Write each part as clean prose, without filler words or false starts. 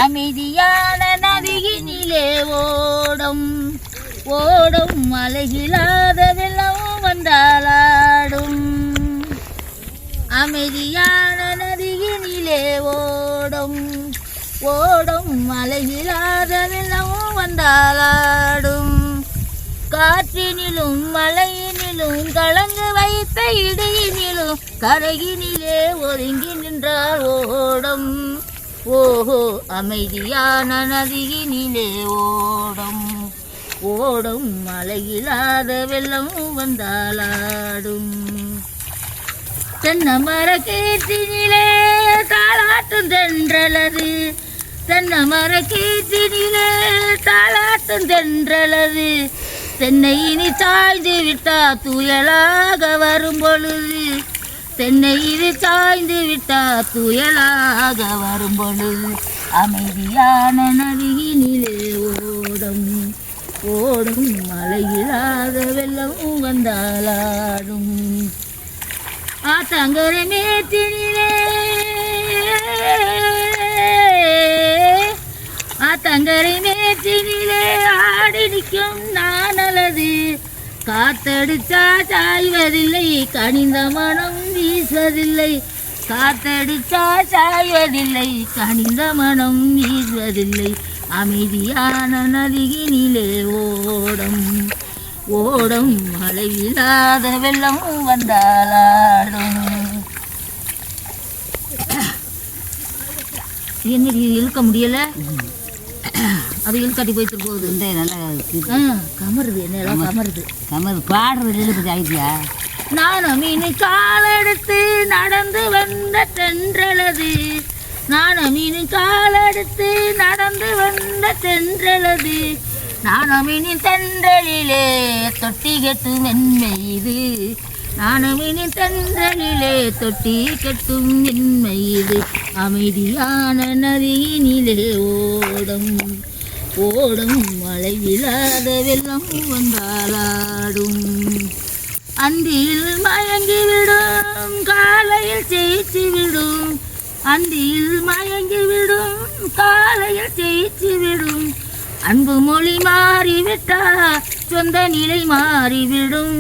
அமைதியான நதியினிலே ஓடும் ஓடும் அலையில்லாத வெள்ளம் வந்தாலாடும் அமைதியான நதியினிலே ஓடும் ஓடும் அலையில்லாத வெள்ளம் வந்தாலாடும் காற்றினிலும் மலையினிலும் கலங்கு வைத்த இடையினிலும் கரையினிலே ஒதுங்கி நின்றார் ஓடும் ஓஹோ அமைதியான நதியினிலே ஓடும் ஓடும் மலையில்லாத வெள்ளம் வந்தாலாடும் தென்னை மர கீர்த்தினிலே தாளாட்டும் தென்றலது தென்னை மர கீர்த்தினிலே தாளாட்டும் தென்றலது தென்னை இனி சாய்ந்து விட்டா துயலாக வரும் பொழுது தென்னை இனி சாய்ந்து விட்டா துயலாக வரும் பொழுது அமைதியான நதியினிலே ஓடும் ஓடும் மலையில்லாத வெள்ளம் வந்தாலாடும் ஆத்தங்கரை மேத்தினிலே ஆத்தங்கரை மேத்தினிலே ஆடி நிற்கும் நானலது காத்தடிச்சா சாய்வதில்லை கனிந்த மனம் வீசுவதில்லை காத்தடிச்சா சாய்வதில்லை கனிந்த மனம் வீசுவதில்லை அமைதியான நதியினிலே ஓடும் ஓடும் மழையில்லாத வெள்ளம் வந்தாலாடும் என்னடி இழுக்க முடியல அது இழுக்காட்டி போயிட்டு போகுது இந்த நல்லா கமருது என்னெல்லாம் கமருது பாடுறது இழுப்பு ஆயிடுச்சியா நானும் மீன் காலெடுத்து நடந்து வந்த தென்றலது நானும் மீன் காலெடுத்து நடந்து வந்த தென்றலது நானும் மீன் தென்றலிலே தொட்டி கெட்டும் மென்மை இது நானும் மீன் தென்றலிலே தொட்டி கெட்டும் மென்மை இது அமைதியான நதியினிலே ஓடும் ஓடும் மழையில்லாத வெள்ளம் வந்தாலாடும் அந்தியில் மயங்கிவிடும் காலையில் ஜெயிச்சுவிடும் அந்தியில் மயங்கிவிடும் காலையில் ஜெயிச்சுவிடும் அன்பு மொழி மாறிவிட்டால் சொந்த நிலை மாறிவிடும்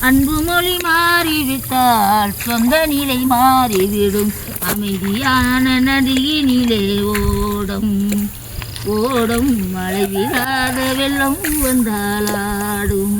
அன்பு மொழி மாறிவிட்டால் சொந்த நிலை மாறிவிடும் அமைதியான நதியினிலே ஓடும் ஓடும் மழையில்லாத வெள்ளம் வந்தாலாடும்